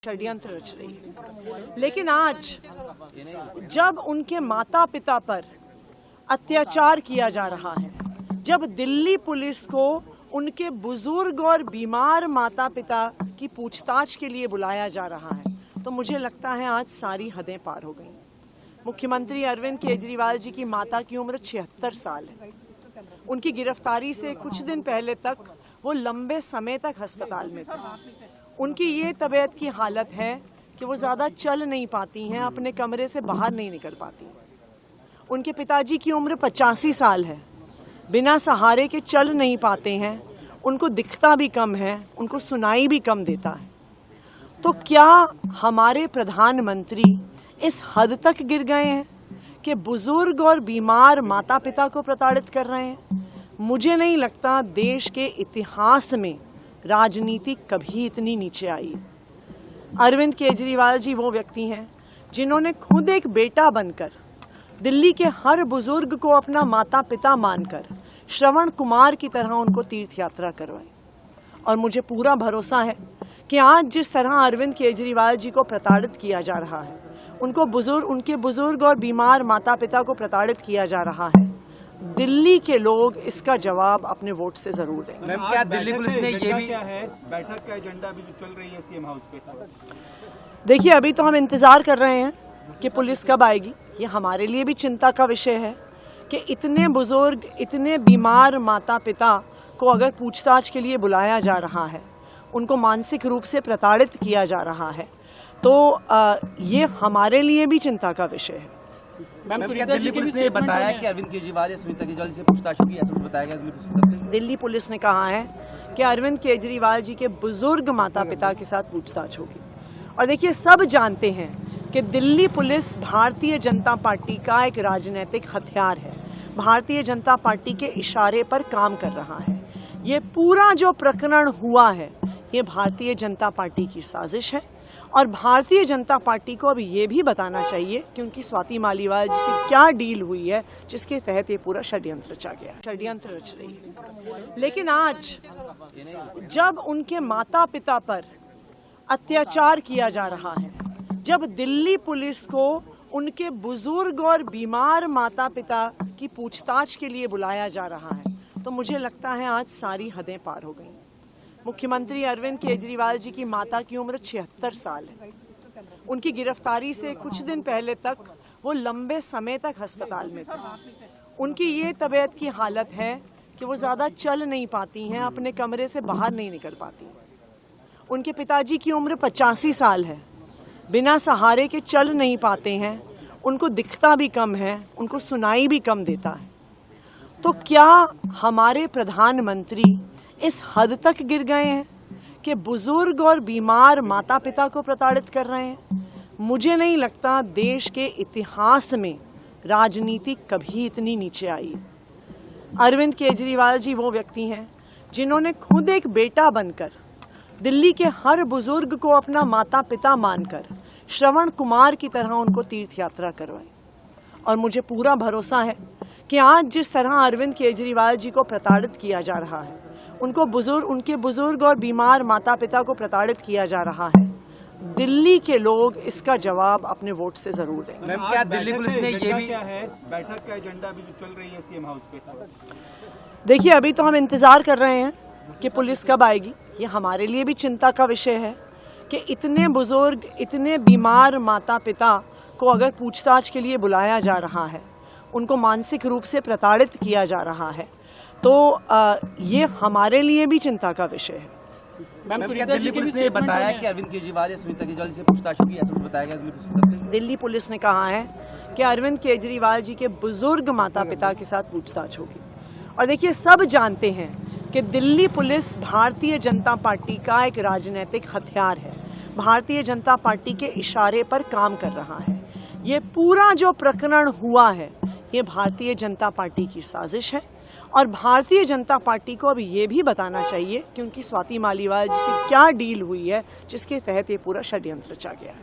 षड्यंत्र रच रही है। लेकिन आज जब उनके माता पिता पर अत्याचार किया जा रहा है, जब दिल्ली पुलिस को उनके बुजुर्ग और बीमार माता पिता की पूछताछ के लिए बुलाया जा रहा है, तो मुझे लगता है आज सारी हदें पार हो गई। मुख्यमंत्री अरविंद केजरीवाल जी की माता की उम्र 76 साल है। उनकी गिरफ्तारी से कुछ दिन पहले तक वो लंबे समय तक अस्पताल में थे। उनकी ये तबीयत की हालत है कि वो ज़्यादा चल नहीं पाती हैं, अपने कमरे से बाहर नहीं निकल पाती। उनके पिताजी की उम्र 85 साल है, बिना सहारे के चल नहीं पाते हैं, उनको दिखता भी कम है, उनको सुनाई भी कम देता है। तो क्या हमारे प्रधानमंत्री इस हद तक गिर गए हैं कि बुजुर्ग और बीमार माता पिता को प्रताड़ित कर रहे हैं? मुझे नहीं लगता देश के इतिहास में राजनीति कभी इतनी नीचे आई है। अरविंद केजरीवाल जी वो व्यक्ति हैं जिन्होंने खुद एक बेटा बनकर दिल्ली के हर बुजुर्ग को अपना माता पिता मानकर श्रवण कुमार की तरह उनको तीर्थ यात्रा करवाई। और मुझे पूरा भरोसा है कि आज जिस तरह अरविंद केजरीवाल जी को प्रताड़ित किया जा रहा है, उनके बुजुर्ग और बीमार माता पिता को प्रताड़ित किया जा रहा है, दिल्ली के लोग इसका जवाब अपने वोट से जरूर देंगे। मैम, क्या दिल्ली पुलिस ने ये भी क्या है, बैठक का एजेंडा भी जो चल रही है सीएम हाउस पे? देखिए, अभी तो हम इंतजार कर रहे हैं कि पुलिस कब आएगी। ये हमारे लिए भी चिंता का विषय है कि इतने बुजुर्ग, इतने बीमार माता पिता को अगर पूछताछ के लिए बुलाया जा रहा है, उनको मानसिक रूप से प्रताड़ित किया जा रहा है, तो ये हमारे लिए भी चिंता का विषय है। मैम, क्या दिल्ली पुलिस ने बताया कि अरविंद केजरीवाल या सुनीता केजरीवाल से पूछताछ होगी, ऐसा कुछ बताया गया दिल्ली पुलिस की तरफ से? दिल्ली पुलिस ने कहा है कि अरविंद केजरीवाल जी के बुजुर्ग माता पिता के साथ पूछताछ होगी। और देखिए, सब जानते हैं कि दिल्ली पुलिस भारतीय जनता पार्टी का एक राजनीतिक हथियार है, भारतीय जनता पार्टी के इशारे पर काम कर रहा है। ये पूरा जो प्रकरण हुआ है, ये भारतीय जनता पार्टी की साजिश है। और भारतीय जनता पार्टी को अब ये भी बताना चाहिए कि उनकी स्वाति मालीवाल जी से क्या डील हुई है, जिसके तहत ये पूरा षड्यंत्र रचा गया। षड्यंत्र रच रही है। लेकिन आज जब उनके माता पिता पर अत्याचार किया जा रहा है, जब दिल्ली पुलिस को उनके बुजुर्ग और बीमार माता पिता की पूछताछ के लिए बुलाया जा रहा है, तो मुझे लगता है आज सारी हदें पार हो गई। मुख्यमंत्री अरविंद केजरीवाल जी की माता की उम्र 76 साल है। उनकी गिरफ्तारी से कुछ दिन पहले तक वो लंबे समय तक अस्पताल में थे। उनकी ये तबीयत की हालत है कि वो ज़्यादा चल नहीं पाती हैं, अपने कमरे से बाहर नहीं निकल पाती। उनके पिताजी की उम्र 85 साल है, बिना सहारे के चल नहीं पाते हैं, उनको दिखता भी कम है, उनको सुनाई भी कम देता है। तो क्या हमारे प्रधानमंत्री इस हद तक गिर गए हैं कि बुजुर्ग और बीमार माता पिता को प्रताड़ित कर रहे हैं? मुझे नहीं लगता देश के इतिहास में राजनीति कभी इतनी नीचे आई है। अरविंद केजरीवाल जी वो व्यक्ति हैं जिन्होंने खुद एक बेटा बनकर दिल्ली के हर बुजुर्ग को अपना माता पिता मानकर श्रवण कुमार की तरह उनको तीर्थ यात्रा करवाई। और मुझे पूरा भरोसा है कि आज जिस तरह अरविंद केजरीवाल जी को प्रताड़ित किया जा रहा है, उनके बुजुर्ग और बीमार माता पिता को प्रताड़ित किया जा रहा है, दिल्ली के लोग इसका जवाब अपने वोट से जरूर देंगे। मैम, क्या दिल्ली पुलिस ने ये भी क्या है, बैठक का एजेंडा भी जो चल रही है सीएम हाउस पे? देखिए, अभी तो हम इंतजार कर रहे हैं कि पुलिस कब आएगी। ये हमारे लिए भी चिंता का विषय है कि इतने बुजुर्ग, इतने बीमार माता पिता को अगर पूछताछ के लिए बुलाया जा रहा है, उनको मानसिक रूप से प्रताड़ित किया जा रहा है, तो ये हमारे लिए भी चिंता का विषय है। मैम, क्या दिल्ली पुलिस ने बताया कि अरविंद केजरीवाल या सुनीता केजरीवाल से पूछताछ होगी, ऐसा कुछ बताया गया दिल्ली पुलिस की तरफ से? दिल्ली पुलिस ने कहा है कि अरविंद केजरीवाल जी के बुजुर्ग माता पिता के साथ पूछताछ होगी। और देखिए, सब जानते हैं कि दिल्ली पुलिस भारतीय जनता पार्टी का एक राजनीतिक हथियार है, भारतीय जनता पार्टी के इशारे पर काम कर रहा है। ये पूरा जो प्रकरण हुआ है, ये भारतीय जनता पार्टी की साजिश है। और भारतीय जनता पार्टी को अब ये भी बताना चाहिए कि उनकी स्वाति मालीवाल जी से क्या डील हुई है, जिसके तहत ये पूरा षड्यंत्र रचा गया।